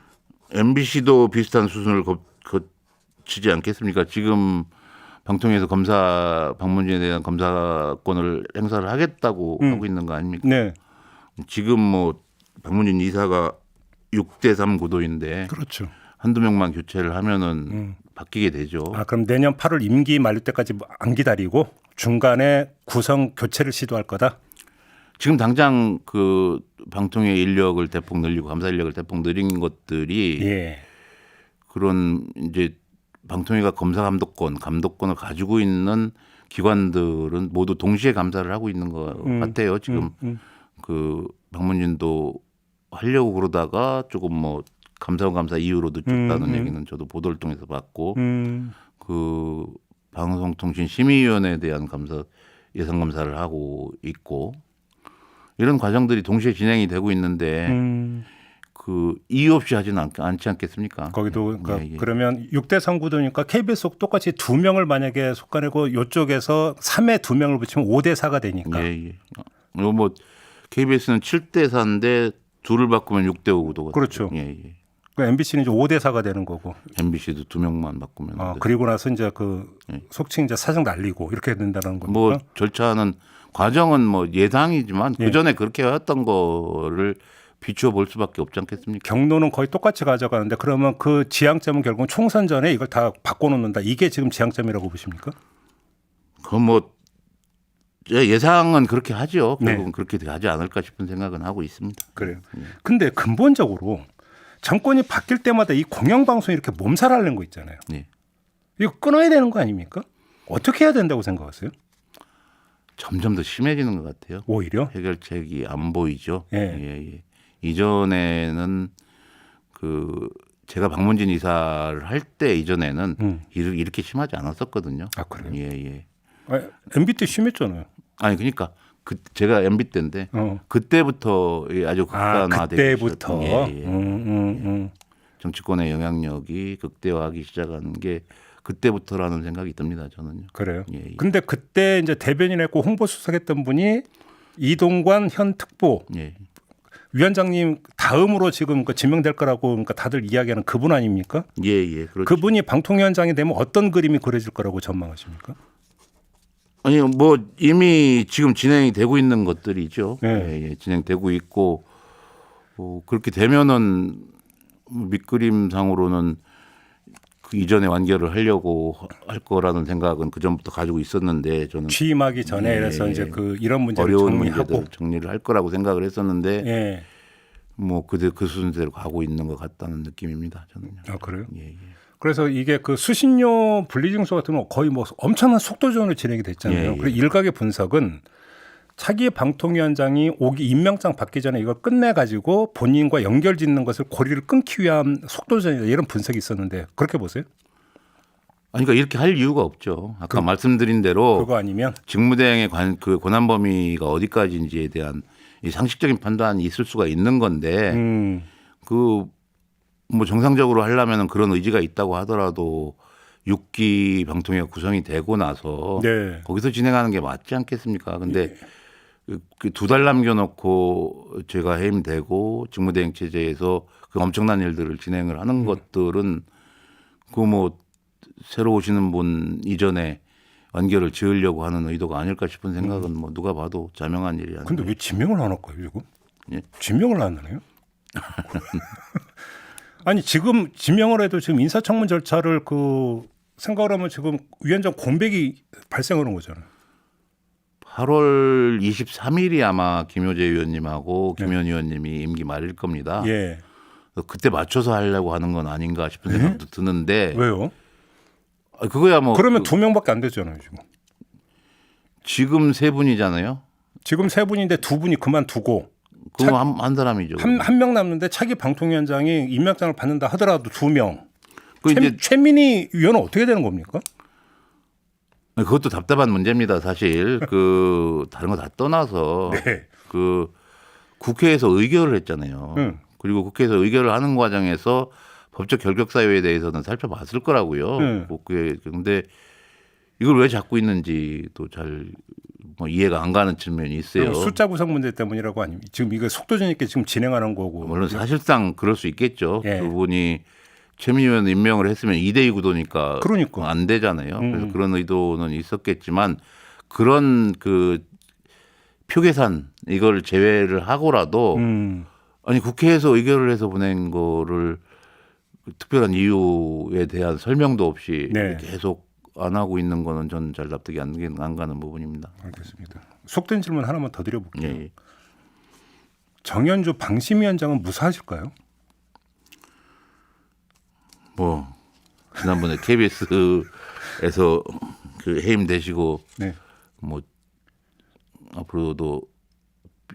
MBC도 비슷한 수순을 그렇지 않겠습니까? 지금 방통위에서 방문진에 대한 검사권을 행사를 하겠다고 하고 있는 거 아닙니까? 네. 지금 뭐 방문진 이사가 6대3 구도인데 그렇죠. 한두 명만 교체를 하면은 바뀌게 되죠. 아, 그럼 내년 8월 임기 만료 때까지 안 기다리고 중간에 구성 교체를 시도할 거다. 지금 당장 그 방통위 인력을 대폭 늘리고 감사 인력을 대폭 늘린 것들이 예. 그런 이제 방통위가 검사 감독권을 가지고 있는 기관들은 모두 동시에 감사를 하고 있는 것 같아요. 지금 그 방문진도 하려고 그러다가 조금 뭐 감사원 감사 이후로 늦췄다는 얘기는 저도 보도를 통해서 봤고 그 방송통신심의위원회에 대한 예산 검사를 하고 있고 이런 과정들이 동시에 진행이 되고 있는데 그 이유 없이 하지는 않지 않겠습니까? 거기도 그러니까 예, 예. 그러면 6대3 구도니까 KBS 똑같이 2명을 만약에 속아내고 이쪽에서 3에 2명을 붙이면 5대4가 되니까. 예, 예. 뭐 KBS는 7대4인데 둘을 바꾸면 6대5 구도가 그렇죠. 예, 예. MBC는 이제 5대4가 되는 거고. MBC도 2명만 바꾸면 그리고 나서 이제 그 속칭 이제 사정 날리고 이렇게 된다는 겁니까? 뭐 절차는 과정은 뭐 예상이지만 그 전에 그렇게 해왔던 거를 비추어 볼 수밖에 없지 않겠습니까? 경로는 거의 똑같이 가져가는데 그러면 그 지향점은 결국은 총선 전에 이걸 다 바꿔놓는다. 이게 지금 지향점이라고 보십니까? 그 뭐 예상은 그렇게 하죠. 네. 결국은 그렇게 하지 않을까 싶은 생각은 하고 있습니다. 그래요. 근데 근본적으로 정권이 바뀔 때마다 이 공영방송이 이렇게 몸살하는 거 있잖아요. 네. 이거 끊어야 되는 거 아닙니까? 어떻게 해야 된다고 생각하세요? 점점 더 심해지는 것 같아요. 오히려? 해결책이 안 보이죠. 예. 예, 예. 이전에는 그 제가 방문진 이사를 할 때 이전에는 이렇게 심하지 않았었거든요. 아, 그래요? 예, 예. MB 때 심했잖아요. 아니 그러니까 제가 MB 때인데 그때부터 아주 극단화되기 그때부터. 정치권의 영향력이 극대화하기 시작한 게 그때부터라는 생각이 듭니다. 저는요. 그래요. 예, 예. 근데 그때 이제 대변인했고 홍보수석했던 분이 이동관 현 특보 예. 위원장님 다음으로 지금 지명될 거라고 그러니까 다들 이야기하는 그분 아닙니까? 예, 예. 그렇죠. 그분이 방통위원장이 되면 어떤 그림이 그려질 거라고 전망하십니까? 아니 뭐 이미 지금 진행이 되고 있는 것들이죠. 네. 예, 예. 진행되고 있고 그렇게 되면은 밑그림상으로는 그 이전에 완결을 하려고 할 거라는 생각은 그 전부터 가지고 있었는데 저는 취임하기 전에 그래서 이제 그 이런 문제를 어려운 정리하고 문제들 정리를 할 거라고 생각을 했었는데 예. 뭐 그 순서대로 가고 있는 것 같다는 느낌입니다. 저는요. 아, 그래요? 예, 예. 그래서 이게 그 수신료 분리징수 같은 거 거의 뭐 엄청난 속도전으로 진행이 됐잖아요. 예, 예. 그리고 일각의 분석은 차기 방통위원장이 임명장 받기 전에 이걸 끝내가지고 본인과 연결 짓는 것을 고리를 끊기 위한 속도전이다 이런 분석이 있었는데 그렇게 보세요? 아니 그러니까 이렇게 할 이유가 없죠. 아까 말씀드린 대로 그거 아니면 직무대행의 그 권한 범위가 어디까지인지에 대한 이 상식적인 판단이 있을 수가 있는 건데 그 뭐 정상적으로 하려면 그런 의지가 있다고 하더라도 6기 방통위가 구성이 되고 나서 네. 거기서 진행하는 게 맞지 않겠습니까? 근데 그 2달 남겨놓고 제가 해임되고 직무대행 체제에서 그 엄청난 일들을 진행을 하는 것들은 그 뭐 새로 오시는 분 이전에 완결을 지으려고 하는 의도가 아닐까 싶은 생각은 뭐 누가 봐도 자명한 일이 아니에요. 근데 왜 지명을 안 할까요 지금? 예? 지명을 안 하네요? 아니 지금 지명을 해도 지금 인사청문 절차를 그 생각을 하면 지금 위원장 공백이 발생하는 거잖아요. 8월 23일이 아마 김효재 의원님하고 김현 의원님이 임기 말일 겁니다. 예. 그때 맞춰서 하려고 하는 건 아닌가 싶은 생각도 드는데 왜요? 그거야 뭐 그러면 2명밖에 안 되잖아요 지금. 지금 3분이잖아요. 지금 3분인데 2분이 그만두고 그럼 한 사람이죠. 한 명 남는데 차기 방통위원장이 임명장을 받는다 하더라도 2명. 이제 최민희 위원은 어떻게 되는 겁니까? 그것도 답답한 문제입니다. 사실 그 다른 거 다 떠나서 네. 그 국회에서 의결을 했잖아요. 그리고 국회에서 의결을 하는 과정에서 법적 결격 사유에 대해서는 살펴봤을 거라고요. 그런데 이걸 왜 잡고 있는지도 잘 뭐 이해가 안 가는 측면이 있어요. 숫자 구성 문제 때문이라고 아니면 지금 이거 속도전 있게 지금 진행하는 거고. 물론 사실상 그럴 수 있겠죠. 예. 두 분이 최민희 의원 임명을 했으면 2대2 구도니까 그러니까. 안 되잖아요. 그래서 그런 의도는 있었겠지만 그런 그 표계산 이걸 제외를 하고라도 아니 국회에서 의결을 해서 보낸 거를 특별한 이유에 대한 설명도 없이 네. 계속 안 하고 있는 거는 전 잘 납득이 안 가는 부분입니다. 알겠습니다. 속된 질문 하나만 더 드려볼게요. 예. 정현주 방심위원장은 무사하실까요? 뭐 지난번에 KBS에서 그 해임 되시고 네. 뭐 앞으로도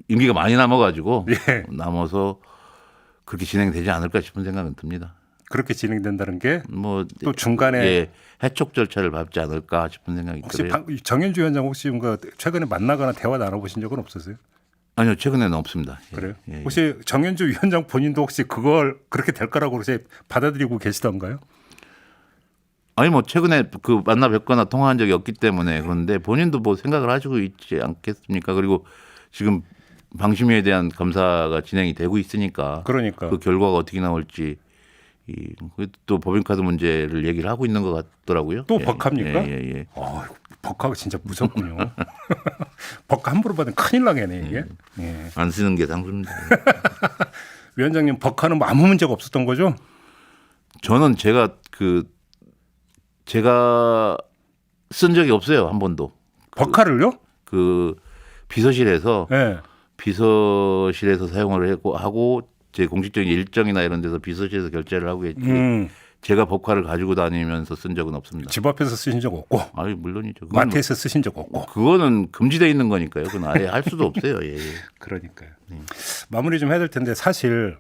임기가 많이 남아가지고 예. 남아서 그렇게 진행되지 않을까 싶은 생각은 듭니다. 그렇게 진행된다는 게 또 뭐 중간에 예, 해촉 절차를 밟지 않을까 싶은 생각이 혹시 들어요. 정현주 위원장 혹시 뭔가 최근에 만나거나 대화 나눠보신 적은 없으세요? 아니요, 최근에는 없습니다. 예, 그래요? 예, 예. 혹시 정현주 위원장 본인도 혹시 그걸 그렇게 될 거라고 혹시 받아들이고 계시던가요? 아니 뭐 최근에 그 만나 뵙거나 통화한 적이 없기 때문에 그런데 본인도 뭐 생각을 하시고 있지 않겠습니까? 그리고 지금 방심위에 대한 감사가 진행이 되고 있으니까 그러니까. 그 결과가 어떻게 나올지 또 법인카드 문제를 얘기를 하고 있는 것 같더라고요. 또 법합니까? 예. 법카가 진짜 무섭군요. 법카 함부로 받으면 큰일 나겠네 이게. 예. 안 쓰는 게 상수입니다. 위원장님 법카는 뭐 아무 문제가 없었던 거죠? 저는 제가 쓴 적이 없어요, 한 번도. 법카를요? 그 비서실에서 예. 사용을 하고 제 공식적인 일정이나 이런 데서 비서실에서 결제를 하고 했지. 제가 법카를 가지고 다니면서 쓴 적은 없습니다. 집 앞에서 쓰신 적 없고 아유 물론이죠. 그건 마트에서 쓰신 적 없고. 그거는 금지되어 있는 거니까요. 그건 아예 할 수도 없어요. 예. 그러니까요. 마무리 좀 해야 될 텐데 사실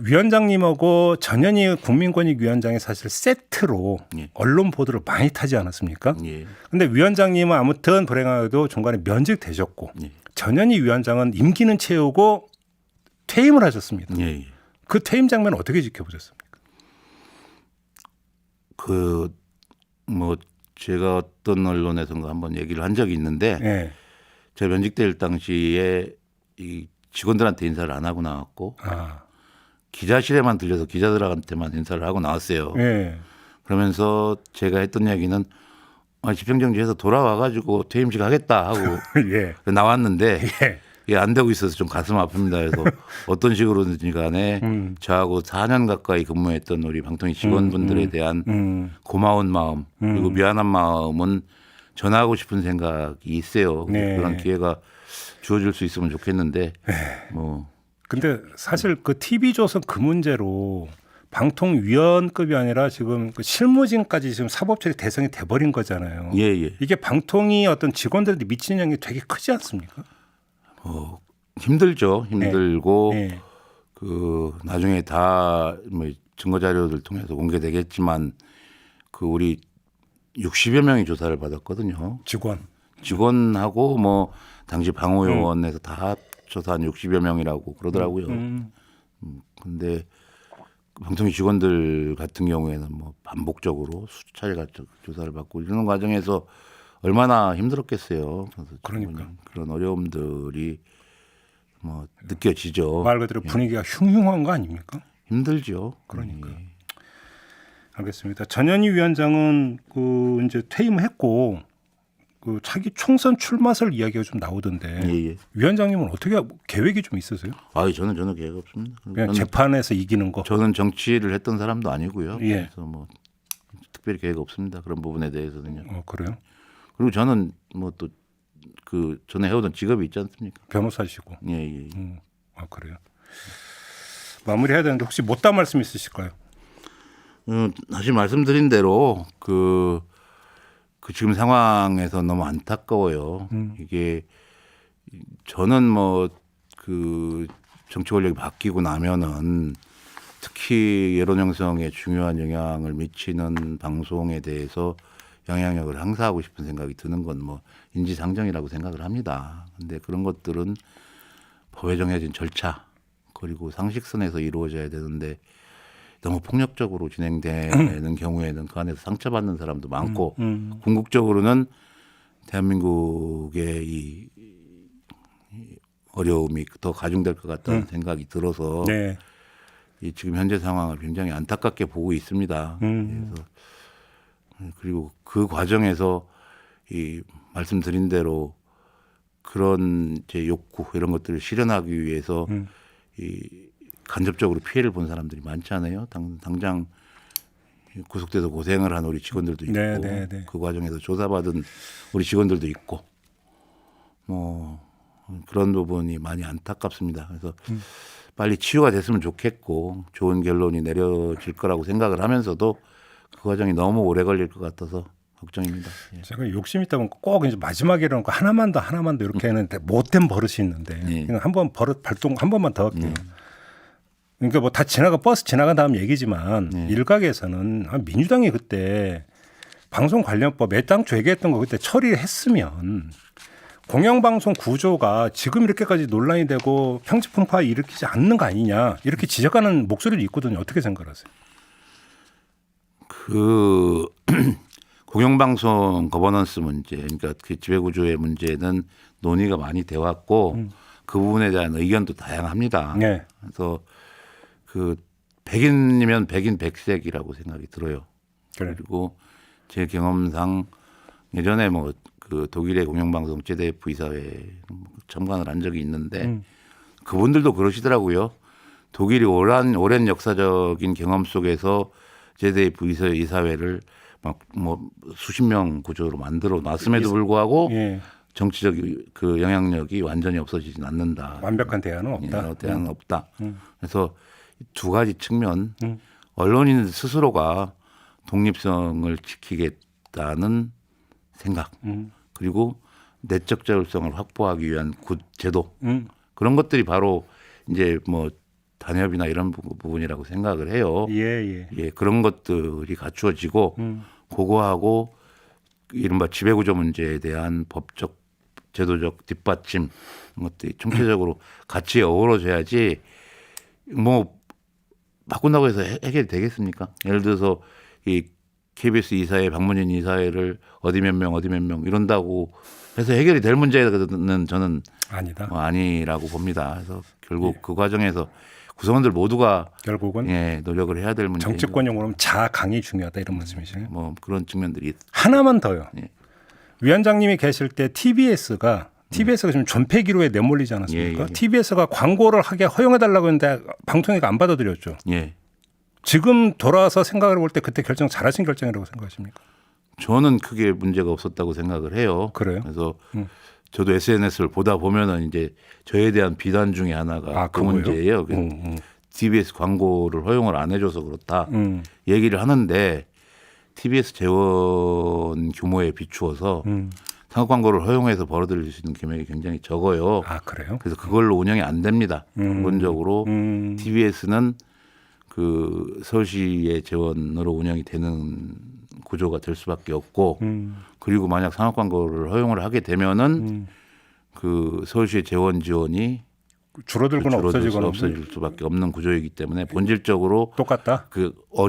위원장님하고 전현희 국민권익위원장이 사실 세트로 예. 언론 보도를 많이 타지 않았습니까? 예. 근데 위원장님은 아무튼 불행하게도 중간에 면직되셨고 예. 전현희 위원장은 임기는 채우고 퇴임을 하셨습니다. 예. 그 퇴임 장면 어떻게 지켜보셨습니까? 뭐 제가 어떤 언론에선가 한번 얘기를 한 적이 있는데 예. 제가 면직될 당시에 이 직원들한테 인사를 안 하고 나왔고 기자실에만 들려서 기자들한테만 인사를 하고 나왔어요. 예. 그러면서 제가 했던 얘기는 집행정지해서 돌아와가지고 퇴임식 하겠다 하고 예. 나왔는데 예. 이게 안 되고 있어서 좀 가슴 아픕니다. 그래서 어떤 식으로든지 간에 저하고 4년 가까이 근무했던 우리 방통위 직원분들에 대한 고마운 마음 그리고 미안한 마음은 전하고 싶은 생각이 있어요. 네. 그런 기회가 주어질 수 있으면 좋겠는데 뭐. 근데 사실 그 TV조선 그 문제로 방통위원급이 아니라 지금 그 실무진까지 지금 사법처리 대상이 돼버린 거잖아요. 예. 이게 방통위 어떤 직원들한테 미치는 영향이 되게 크지 않습니까? 힘들죠. 힘들고 네. 그 나중에 다 뭐 증거 자료들 통해서 공개되겠지만 그 우리 60여 명이 조사를 받았거든요. 직원하고 뭐 당시 방호요원에서 다 합쳐서 한 60여 명이라고 그러더라고요. 근데 방통위 직원들 같은 경우에는 뭐 반복적으로 수차례 조사를 받고 이런 과정에서 얼마나 힘들었겠어요. 그러니까 그런 어려움들이 뭐 느껴지죠. 말 그대로 분위기가 흉흉한 거 아닙니까? 힘들죠. 그러니까. 알겠습니다. 전현희 위원장은 그 이제 퇴임했고 그 차기 총선 출마설 이야기가 좀 나오던데 예. 위원장님은 어떻게 계획이 좀 있으세요? 저는 전혀 계획 없습니다. 그냥 재판에서 이기는 거. 저는 정치를 했던 사람도 아니고요. 예. 그래서 뭐 특별히 계획 없습니다. 그런 부분에 대해서는요. 그래요? 그리고 저는 뭐 또 그 전에 해오던 직업이 있지 않습니까? 변호사시고. 예. 그래요. 마무리해야 되는데 혹시 못다 말씀 있으실까요? 다시 말씀드린 대로 그 지금 상황에서 너무 안타까워요. 이게 저는 뭐 그 정치 권력이 바뀌고 나면은 특히 여론 형성에 중요한 영향을 미치는 방송에 대해서 영향력을 행사하고 싶은 생각이 드는 건 뭐 인지상정이라고 생각을 합니다. 근데 그런 것들은 법에 정해진 절차 그리고 상식선에서 이루어져야 되는데 너무 폭력적으로 진행되는 경우에는 그 안에서 상처받는 사람도 많고 궁극적으로는 대한민국의 이 어려움이 더 가중될 것 같다는 생각이 들어서 네. 이 지금 현재 상황을 굉장히 안타깝게 보고 있습니다. 그래서 그리고 그 과정에서 이 말씀드린 대로 그런 이제 욕구 이런 것들을 실현하기 위해서 이 간접적으로 피해를 본 사람들이 많지 않아요. 당장 구속돼서 고생을 한 우리 직원들도 있고 네. 그 과정에서 조사받은 우리 직원들도 있고 뭐 그런 부분이 많이 안타깝습니다. 그래서 빨리 치유가 됐으면 좋겠고 좋은 결론이 내려질 거라고 생각을 하면서도 그 과정이 너무 오래 걸릴 것 같아서 걱정입니다. 예. 제가 욕심 있다면 꼭 이제 마지막이라는 거 하나만 더 이렇게 하는데 못된 버릇이 있는데 그냥 한번 버릇 발동 한 번만 더 할게요. 그러니까 뭐 다 버스 지나간 다음 얘기지만 일각에서는 민주당이 그때 방송관련법 애당초 얘기했던 거 그때 처리했으면 공영방송 구조가 지금 이렇게까지 논란이 되고 평지풍파 일으키지 않는 거 아니냐 이렇게 지적하는 목소리도 있거든요. 어떻게 생각하세요? 그 공영방송 거버넌스 문제, 그러니까 그 지배구조의 문제는 논의가 많이 돼 왔고 그 부분에 대한 의견도 다양합니다. 네. 그래서 그 백인이면 백인 백색이라고 생각이 들어요. 그래. 그리고 제 경험상 예전에 뭐 그 독일의 공영방송 ZDF 이사회에 참관을 한 적이 있는데 그분들도 그러시더라고요. 독일이 오랜 역사적인 경험 속에서 ZDF 이사회를 막 뭐 수십 명 구조로 만들어 놨음에도 불구하고 예. 정치적 그 영향력이 완전히 없어지진 않는다. 완벽한 대안은 없다. 대안은 없다. 그래서 두 가지 측면, 언론인 스스로가 독립성을 지키겠다는 생각, 그리고 내적 자율성을 확보하기 위한 제도, 그런 것들이 바로 이제 뭐 단협이나 이런 부분이라고 생각을 해요. 예. 그런 것들이 갖추어지고 그거하고 이른바 지배구조 문제에 대한 법적, 제도적 뒷받침 이런 것들이 총체적으로 같이 어우러져야지 뭐 바꾼다고 해서 해결이 되겠습니까? 예를 들어서 이 KBS 이사회, 박문진 이사회를 어디 몇 명 이런다고 해서 해결이 될 문제는 저는 아니다. 아니라고 봅니다. 그래서 결국 그 과정에서 구성원들 모두가 결국은 노력을 해야 될 문제. 정치권용으로는 자강이 중요하다 이런 말씀이시네요. 뭐 그런 측면들이 하나만 더요. 예. 위원장님이 계실 때 TBS가 지금 존폐기로에 내몰리지 않았습니까? 예. TBS가 광고를 하게 허용해달라고 했는데 방통위가 안 받아들였죠. 예. 지금 돌아와서 생각을 볼 때 그때 결정 잘하신 결정이라고 생각하십니까? 저는 크게 문제가 없었다고 생각을 해요. 그래요? 그래서 저도 SNS를 보다 보면은 이제 저에 대한 비난 중에 하나가 그 문제예요. TBS 광고를 허용을 안 해줘서 그렇다 얘기를 하는데 TBS 재원 규모에 비추어서 상업 광고를 허용해서 벌어들일 수 있는 금액이 굉장히 적어요. 아 그래요? 그래서 그걸로 운영이 안 됩니다. 기본적으로 TBS는 그 서울시의 재원으로 운영이 되는 구조가 될 수밖에 없고 그리고 만약 상업 광고를 허용을 하게 되면은 그 서울시의 재원 지원이 줄어들거나 없어질 수밖에 없는 구조이기 때문에 본질적으로 똑같다.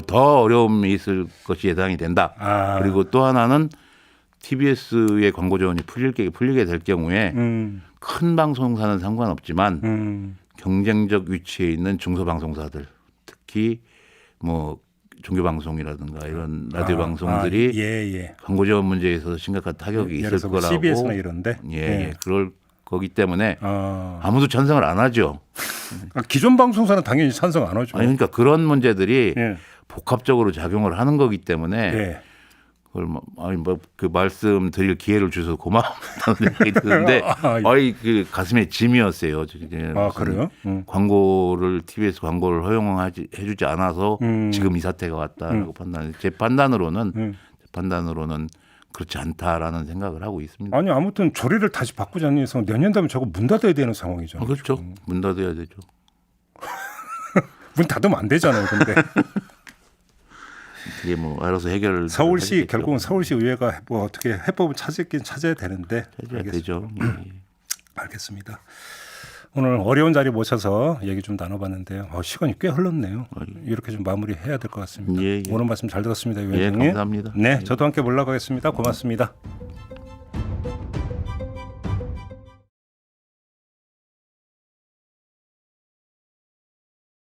더 어려움이 있을 것이 예상이 된다. 그리고 또 하나는 TBS의 광고 지원이 풀리게 될 경우에 큰 방송사는 상관없지만 경쟁적 위치에 있는 중소방송사들 특히 뭐 종교방송이라든가 이런 라디오 방송들이 광고 지원 문제에 있어서 심각한 타격이 있을 거라고. CBS나 이런데. 그럴 거기 때문에 아무도 찬성을 안 하죠. 기존 방송사는 당연히 찬성 안 하죠. 그러니까 그런 문제들이 복합적으로 작용을 하는 거기 때문에 그걸 그 말씀 드릴 기회를 주셔서 고맙다는 생각이 드는데 그 가슴에 짐이었어요. 그래요? 광고를 TBS 광고를 해주지 않아서 지금 이 사태가 왔다라고 제 판단으로는 그렇지 않다라는 생각을 하고 있습니다. 아니 아무튼 조례를 다시 바꾸지 않는 이상 내년 되면 저거 문 닫아야 되는 상황이잖아요. 그렇죠. 문 닫아야 되죠. 문 닫으면 안 되잖아요. 근데 이게 뭐 알아서 해결을 서울시 결국은 서울시 의회가 뭐 어떻게 해법을 찾아야 되는데 되죠. 알겠습니다. 오늘 어려운 자리 모셔서 얘기 좀 나눠봤는데요. 시간이 꽤 흘렀네요. 이렇게 좀 마무리해야 될 것 같습니다. 오늘 말씀 잘 들었습니다, 위원장님. 감사합니다. 네, 저도 함께 올라가겠습니다. 고맙습니다.